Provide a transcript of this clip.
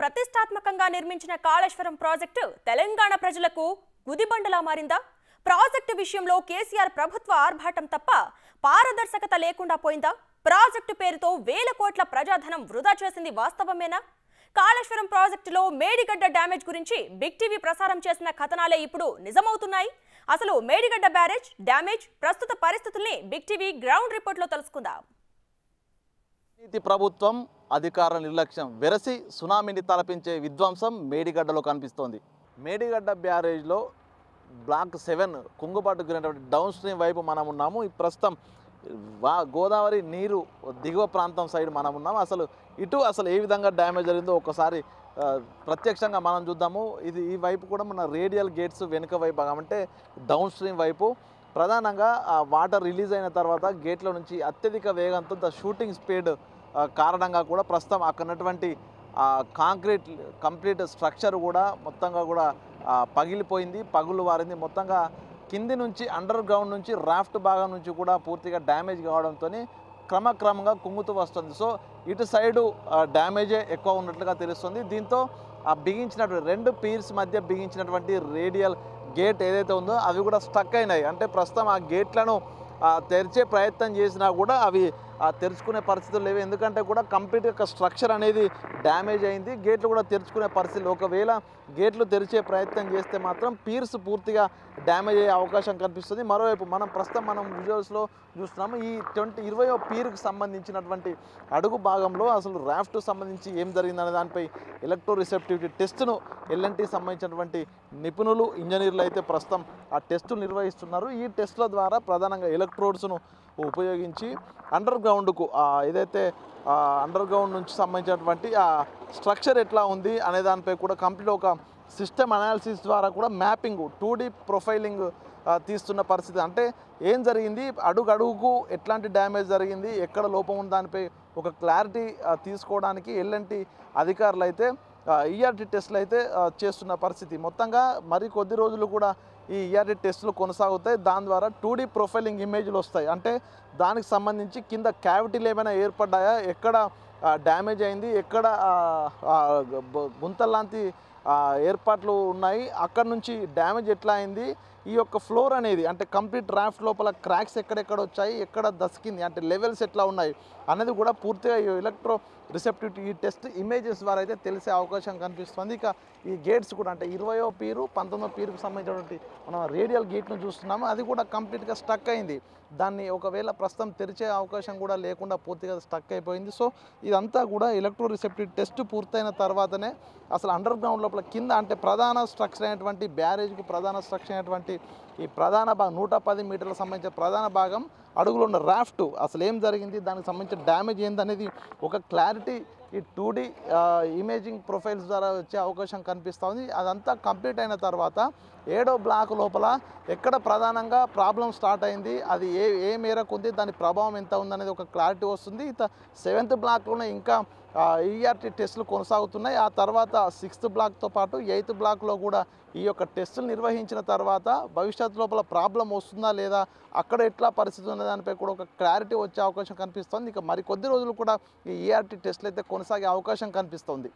ప్రతిష్టాత్మకంగా నిర్మించిన కాళేశ్వరం ప్రాజెక్టు తెలంగాణ ప్రజలకు గుదిబండలా మారిందా? ప్రాజెక్టు విషయంలో కేసీఆర్ ప్రభుత్వ ఆర్భాటం తప్ప పారదర్శకత లేకుండా పోయిందా? ప్రాజెక్టు పేరుతో వేల కోట్ల ప్రజాధనం వృధా చేసింది వాస్తవమేనా? కాళేశ్వరం ప్రాజెక్టులో మేడిగడ్డ డ్యామేజ్ గురించి బిగ్ టీవీ ప్రసారం చేసిన కథనాలే ఇప్పుడు నిజమవుతున్నాయి. అసలు మేడిగడ్డ బ్యారేజ్ డ్యామేజ్ ప్రస్తుత పరిస్థితుల్ని బిగ్ టీవీ గ్రౌండ్ రిపోర్ట్లో తెలుసుకుందాం. నీతి ప్రభుత్వం అధికార నిర్లక్ష్యం వెరసి సునామీని తలపించే విధ్వంసం మేడిగడ్డలో కనిపిస్తోంది. మేడిగడ్డ బ్యారేజ్లో బ్లాక్ 7 కుంగుబాటు గురైనటువంటి డౌన్ స్ట్రీమ్ వైపు మనం ఉన్నాము. ఈ ప్రస్తుతం గోదావరి నీరు దిగువ ప్రాంతం సైడ్ మనం ఉన్నాము. అసలు ఏ విధంగా డ్యామేజ్ జరిగిందో ఒకసారి ప్రత్యక్షంగా మనం చూద్దాము. ఈ వైపు కూడా మన రేడియల్ గేట్స్ వెనుక వైపు అంటే డౌన్ స్ట్రీమ్ వైపు ప్రధానంగా వాటర్ రిలీజ్ అయిన తర్వాత గేట్ల నుంచి అత్యధిక వేగంతో షూటింగ్ స్పీడ్ కారణంగా కూడా ప్రస్తుతం అక్కడ ఉన్నటువంటి కాంక్రీట్ కంప్లీట్ స్ట్రక్చర్ కూడా మొత్తంగా కూడా పగిలిపోయింది, పగులు వారింది. మొత్తంగా కింది నుంచి అండర్ గ్రౌండ్ నుంచి రాఫ్ట్ భాగం నుంచి కూడా పూర్తిగా డ్యామేజ్ కావడంతో క్రమక్రమంగా కుంగుతూ వస్తుంది. సో ఇటు సైడు డ్యామేజే ఎక్కువ ఉన్నట్లుగా తెలుస్తుంది. దీంతో బిగించినటువంటి 2 పీర్స్ మధ్య బిగించినటువంటి రేడియల్ గేట్ ఏదైతే ఉందో అవి కూడా స్టక్ అయినాయి. అంటే ప్రస్తుతం ఆ గేట్లను తెరిచే ప్రయత్నం చేసినా కూడా అవి తెరుచుకునే పరిస్థితులు లేవు. ఎందుకంటే కూడా కంప్లీట్గా స్ట్రక్చర్ అనేది డ్యామేజ్ అయింది. గేట్లు కూడా తెరుచుకునే పరిస్థితులు, ఒకవేళ గేట్లు తెరిచే ప్రయత్నం చేస్తే మాత్రం పీర్స్ పూర్తిగా డ్యామేజ్ అయ్యే అవకాశం కనిపిస్తుంది. మరోవైపు మనం విజువల్స్లో చూస్తున్నాము. ఈ 20వ పీర్కి సంబంధించినటువంటి అడుగు భాగంలో అసలు రాఫ్ట్కు సంబంధించి ఏం జరిగిందనే దానిపై ఎలక్ట్రో రిసెప్టివిటీ టెస్ట్ను ఎల్ఎన్టీకి సంబంధించినటువంటి నిపుణులు ఇంజనీర్లు అయితే ప్రస్తుతం ఆ టెస్టులు నిర్వహిస్తున్నారు. ఈ టెస్టుల ద్వారా ప్రధానంగా ఎలక్ట్రోడ్స్ను ఉపయోగించి అండర్ గ్రౌండ్కు ఏదైతే అండర్ గ్రౌండ్ నుంచి సంబంధించినటువంటి ఆ స్ట్రక్చర్ ఎట్లా ఉంది అనే దానిపై కూడా కంప్లీట్ ఒక సిస్టమ్ అనాలిసిస్ ద్వారా కూడా మ్యాపింగ్ 2D ప్రొఫైలింగ్ తీస్తున్న పరిస్థితి. అంటే ఏం జరిగింది, అడుగుకు ఎట్లాంటి డ్యామేజ్ జరిగింది, ఎక్కడ లోపం ఉంది దానిపై ఒక క్లారిటీ తీసుకోవడానికి ఎల్ఎన్టీ అధికారులు అయితే ఈఆర్టీ టెస్టులు అయితే చేస్తున్న పరిస్థితి. మొత్తంగా మరి కొద్ది రోజులు కూడా ఈ ఈఆర్టీ టెస్టులు కొనసాగుతాయి. దాని ద్వారా 2D ప్రొఫైలింగ్ ఇమేజ్లు వస్తాయి. అంటే దానికి సంబంధించి కింద క్యావిటీలు ఏమైనా ఏర్పడ్డాయా, ఎక్కడ డ్యామేజ్ అయింది, ఎక్కడ గుంతల్లాంటి ఏర్పాట్లు ఉన్నాయి, అక్కడ నుంచి డ్యామేజ్ ఎట్లా అయింది, ఈ యొక్క ఫ్లోర్ అనేది అంటే కంప్లీట్ రాఫ్ట్ లోపల క్రాక్స్ ఎక్కడెక్కడ వచ్చాయి, ఎక్కడ దసికింది, అంటే లెవెల్స్ ఎట్లా ఉన్నాయి అనేది కూడా పూర్తిగా ఎలక్ట్రో రిసెప్టివిటీ ఈ టెస్ట్ ఇమేజెస్ ద్వారా అయితే తెలిసే అవకాశం కనిపిస్తుంది. ఇక ఈ గేట్స్ కూడా అంటే 20వ పీరు 19వ పీరుకు సంబంధించినటువంటి మనం రేడియల్ గేట్ను చూస్తున్నాము. అది కూడా కంప్లీట్గా స్టక్ అయింది. దాన్ని ఒకవేళ ప్రస్తుతం తెరిచే అవకాశం కూడా లేకుండా పూర్తిగా స్టక్ అయిపోయింది. సో ఇదంతా కూడా ఎలక్ట్రో రిసెప్టివిటీ టెస్ట్ పూర్తయిన తర్వాతనే అసలు అండర్ గ్రౌండ్ లోపల కింద అంటే ప్రధాన స్ట్రక్చర్ అయినటువంటి బ్యారేజ్కు ప్రధాన స్ట్రక్చర్ అయినటువంటి ఈ ప్రధాన భాగం 110 మీటర్లకు సంబంధించిన ప్రధాన భాగం అడుగులో ఉన్న రాఫ్ట్ అసలు ఏం జరిగింది, దానికి సంబంధించిన డ్యామేజ్ ఏందనేది ఒక క్లారిటీ ఈ 2D ఇమేజింగ్ ప్రొఫైల్స్ ద్వారా వచ్చే అవకాశం కనిపిస్తుంది. అదంతా కంప్లీట్ అయిన తర్వాత 7వ బ్లాక్ లోపల ఎక్కడ ప్రధానంగా ప్రాబ్లం స్టార్ట్ అయింది, అది ఏ మేరకు ఉంది, దాని ప్రభావం ఎంత ఉందనేది ఒక క్లారిటీ వస్తుంది. 7th బ్లాక్లోనే ఇంకా ఈఆర్టీ టెస్టులు కొనసాగుతున్నాయి. ఆ తర్వాత 6th బ్లాక్తో పాటు 8th బ్లాక్లో కూడా ఈ యొక్క టెస్టులు నిర్వహించిన తర్వాత భవిష్యత్తు లోపల ప్రాబ్లం వస్తుందా లేదా, అక్కడ ఎట్లా పరిస్థితి ఉన్న దానిపై కూడా ఒక క్లారిటీ వచ్చే అవకాశం కనిపిస్తుంది. ఇక మరి కొద్ది రోజులు కూడా ఈ ఈఆర్టీ టెస్టులు అయితే కొనసాగే అవకాశం కనిపిస్తుంది.